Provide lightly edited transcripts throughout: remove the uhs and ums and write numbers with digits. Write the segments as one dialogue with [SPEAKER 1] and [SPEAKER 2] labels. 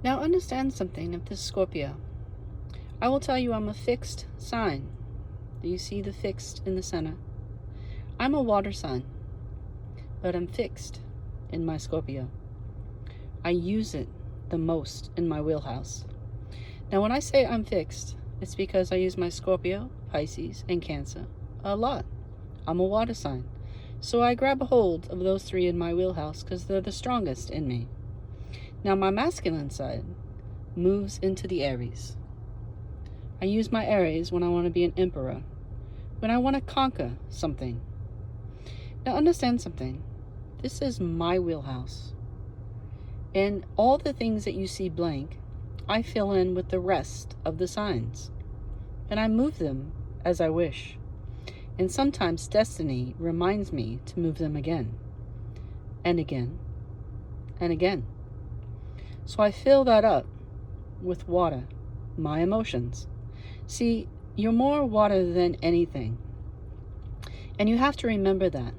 [SPEAKER 1] Now understand something of this Scorpio. I will tell you I'm a fixed sign. Do you see the fixed in the center? I'm a water sign, but I'm fixed in my Scorpio. I use it the most in my wheelhouse. Now when I say I'm fixed, it's because I use my Scorpio, Pisces, and Cancer a lot. I'm a water sign, so I grab a hold of those three in my wheelhouse because they're the strongest in me. Now my masculine side moves into the Aries. I use my Aries when I want to be an emperor, when I want to conquer something. Now understand something. This is my wheelhouse. And all the things that you see blank, I fill in with the rest of the signs. And I move them as I wish. And sometimes destiny reminds me to move them again, and again, and again. So I fill that up with water, my emotions. See, you're more water than anything. And you have to remember that.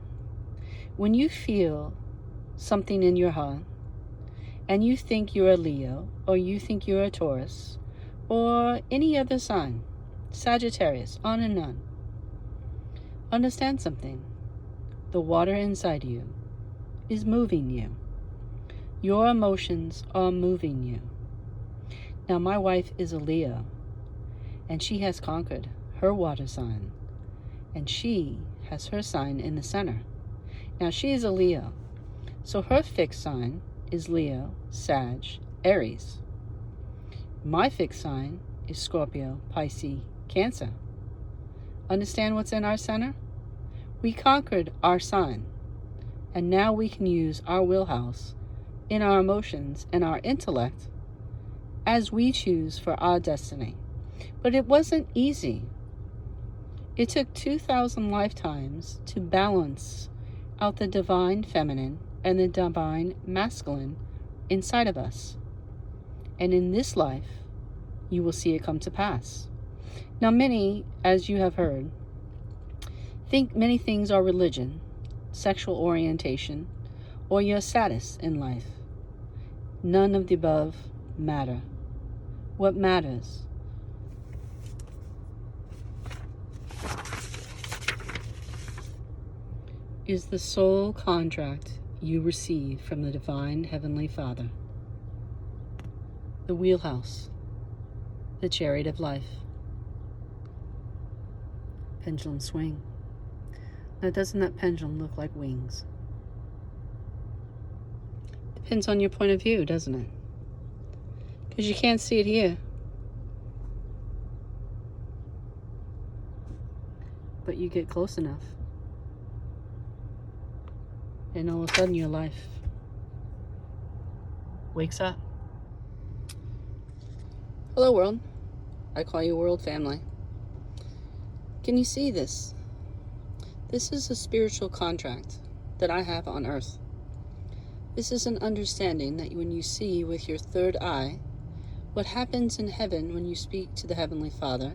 [SPEAKER 1] When you feel something in your heart, and you think you're a Leo, or you think you're a Taurus, or any other sign, Sagittarius, on and on, understand something. The water inside you is moving you. Your emotions are moving you. Now, my wife is a Leo, and she has conquered her water sign, and she has her sign in the center. Now, she is a Leo, so her fixed sign is Leo, Sag, Aries. My fixed sign is Scorpio, Pisces, Cancer. Understand what's in our center? We conquered our sign, and now we can use our wheelhouse in our emotions and our intellect as we choose for our destiny. But it wasn't easy. It took 2,000 lifetimes to balance out the divine feminine and the divine masculine inside of us. And in this life, you will see it come to pass. Now, many, as you have heard, think many things are religion, sexual orientation, or your status in life. None of the above matter. What matters is the soul contract you receive from the Divine Heavenly Father, the wheelhouse, the chariot of life, pendulum swing. Now, doesn't that pendulum look like wings? Depends on your point of view, doesn't it? Because you can't see it here. But you get close enough, and all of a sudden your life wakes up. Hello, world. I call you world family. Can you see this? This is a spiritual contract that I have on earth. This is an understanding that when you see with your third eye what happens in heaven when you speak to the Heavenly Father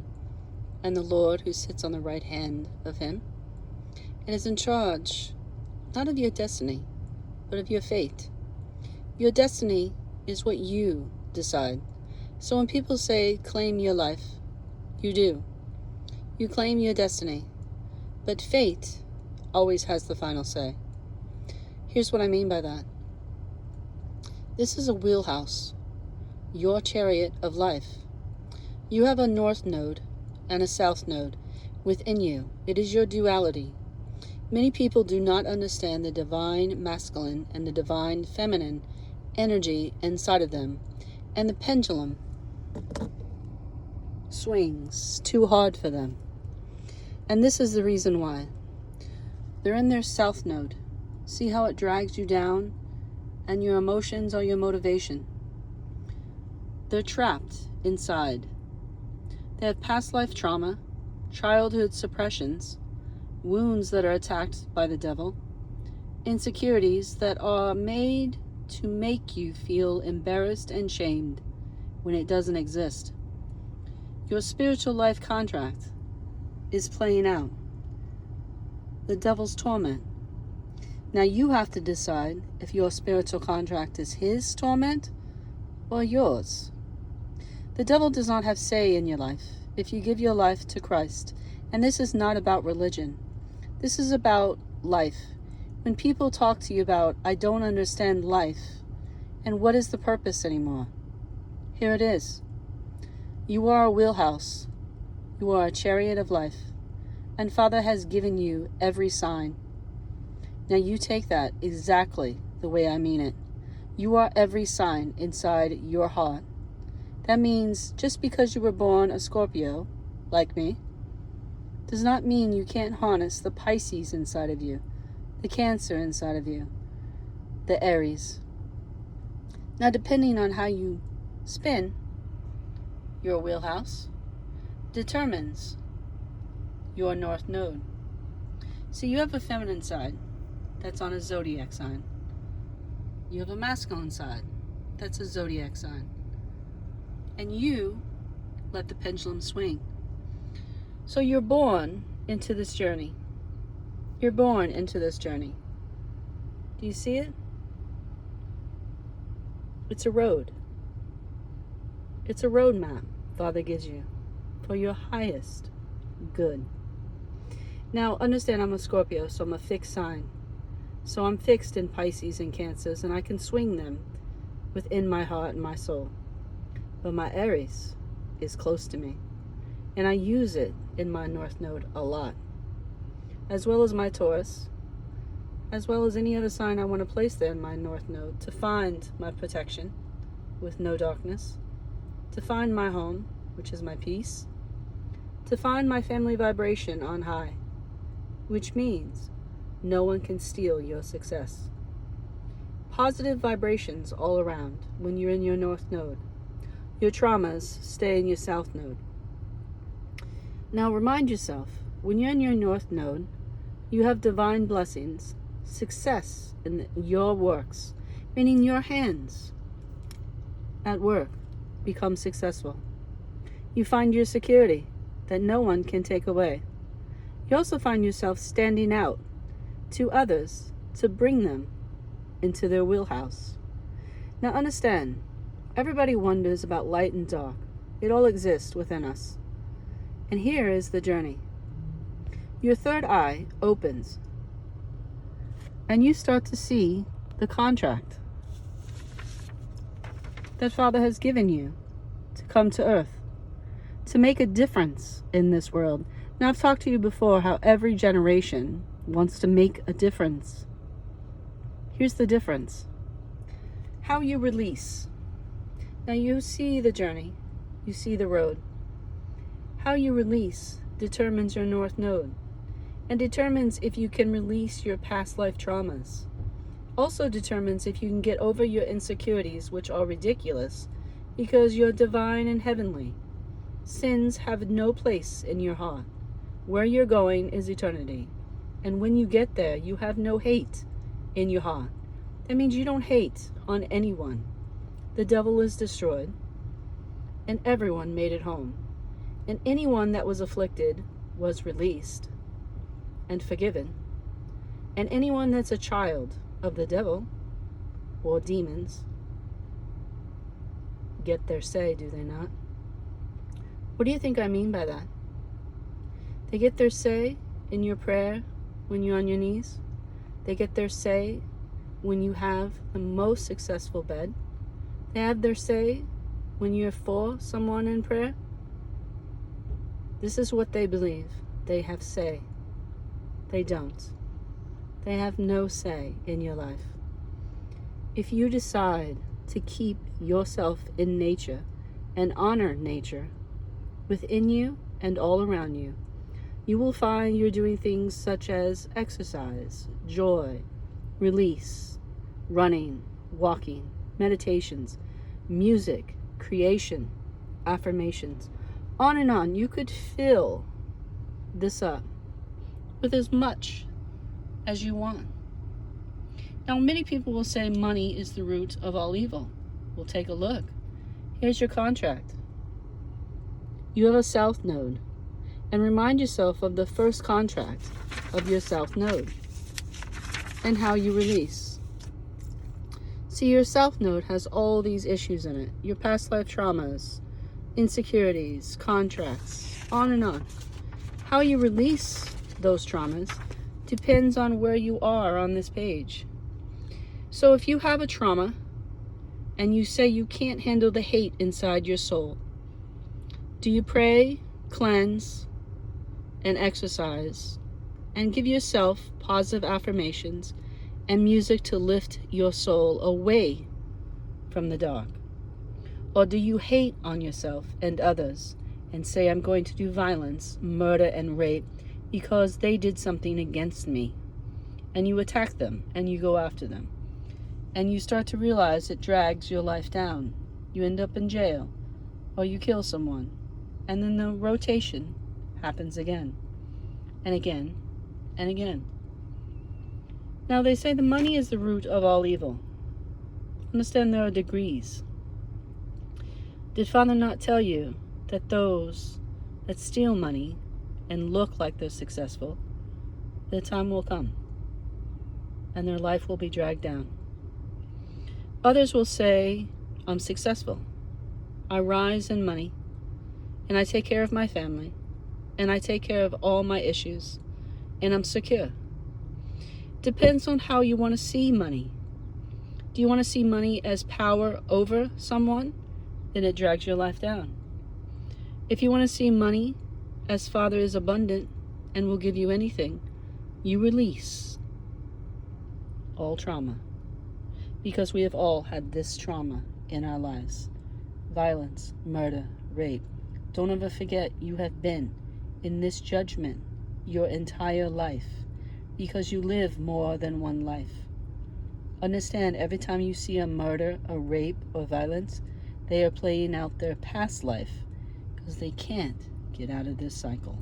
[SPEAKER 1] and the Lord who sits on the right hand of Him and is in charge not of your destiny, but of your fate. Your destiny is what you decide. So when people say, claim your life, you do. You claim your destiny. But fate always has the final say. Here's what I mean by that. This is a wheelhouse, your chariot of life. You have a north node and a south node within you. It is your duality. Many people do not understand the divine masculine and the divine feminine energy inside of them, and the pendulum swings too hard for them. And this is the reason why. They're in their south node. See how it drags you down, and your emotions are your motivation. They're trapped inside. They have past life trauma, childhood suppressions, wounds that are attacked by the devil, insecurities that are made to make you feel embarrassed and shamed when it doesn't exist. Your spiritual life contract is playing out. The devil's torment. Now you have to decide if your spiritual contract is his torment or yours. The devil does not have say in your life if you give your life to Christ. And this is not about religion. This is about life. When people talk to you about, I don't understand life, and what is the purpose anymore? Here it is. You are a wheelhouse. You are a chariot of life. And Father has given you every sign. Now you take that exactly the way I mean it. You are every sign inside your heart. That means just because you were born a Scorpio, like me, does not mean you can't harness the Pisces inside of you, the Cancer inside of you, the Aries. Now, depending on how you spin your wheelhouse, determines your North Node. So you have a feminine side that's on a zodiac sign. You have a masculine side that's a zodiac sign. And you let the pendulum swing. So you're born into this journey. You're born into this journey. Do you see it? It's a road. It's a road map Father gives you for your highest good. Now, understand I'm a Scorpio, so I'm a fixed sign. So I'm fixed in Pisces and Cancers, and I can swing them within my heart and my soul. But my Aries is close to me, and I use it in my North Node a lot, as well as my Taurus, as well as any other sign I want to place there in my North Node to find my protection with no darkness, to find my home, which is my peace, to find my family vibration on high, which means no one can steal your success. Positive vibrations all around when you're in your North Node. Your traumas stay in your South Node. Now remind yourself, when you're in your North Node, you have divine blessings, success in your works, meaning your hands at work become successful. You find your security that no one can take away. You also find yourself standing out to others to bring them into their wheelhouse. Now understand, everybody wonders about light and dark. It all exists within us. And here is the journey. Your third eye opens, and you start to see the contract that Father has given you to come to Earth, to make a difference in this world. Now, I've talked to you before how every generation wants to make a difference. Here's the difference. How you release. Now you see the journey, you see the road. How you release determines your North Node and determines if you can release your past life traumas. Also determines if you can get over your insecurities, which are ridiculous because you're divine and heavenly. Sins have no place in your heart. Where you're going is eternity. And when you get there, you have no hate in your heart. That means you don't hate on anyone. The devil is destroyed, and everyone made it home. And anyone that was afflicted was released and forgiven. And anyone that's a child of the devil or demons get their say, do they not? What do you think I mean by that? They get their say in your prayer when you're on your knees. They get their say when you have the most successful bed. They have their say when you're for someone in prayer. This is what they believe. They have say. They don't. They have no say in your life. If you decide to keep yourself in nature and honor nature within you and all around you, you will find you're doing things such as exercise, joy, release, running, walking, meditations, music, creation, affirmations, on and on. You could fill this up with as much as you want. Now, many people will say money is the root of all evil. We'll take a look. Here's your contract. You have a South Node. And remind yourself of the first contract of your South Node and how you release. See, your South Node has all these issues in it. Your past life traumas, insecurities, contracts, on and on. How you release those traumas depends on where you are on this page. So if you have a trauma and you say you can't handle the hate inside your soul, do you pray, cleanse, and exercise, and give yourself positive affirmations and music to lift your soul away from the dark? Or do you hate on yourself and others and say, I'm going to do violence, murder, and rape because they did something against me? And you attack them and you go after them. And you start to realize it drags your life down. You end up in jail or you kill someone. And then the rotation happens again and again and again. Now they say the money is the root of all evil. Understand there are degrees. Did Father not tell you that those that steal money and look like they're successful, their time will come and their life will be dragged down? Others will say, I'm successful. I rise in money and I take care of my family and I take care of all my issues and I'm secure. Depends on how you want to see money. Do you want to see money as power over someone? Then it drags your life down. If you want to see money as Father is abundant and will give you anything, you release all trauma. Because we have all had this trauma in our lives. Violence, murder, rape. Don't ever forget you have been in this judgment your entire life. Because you live more than one life. Understand, every time you see a murder, a rape, or violence, they are playing out their past life because they can't get out of this cycle.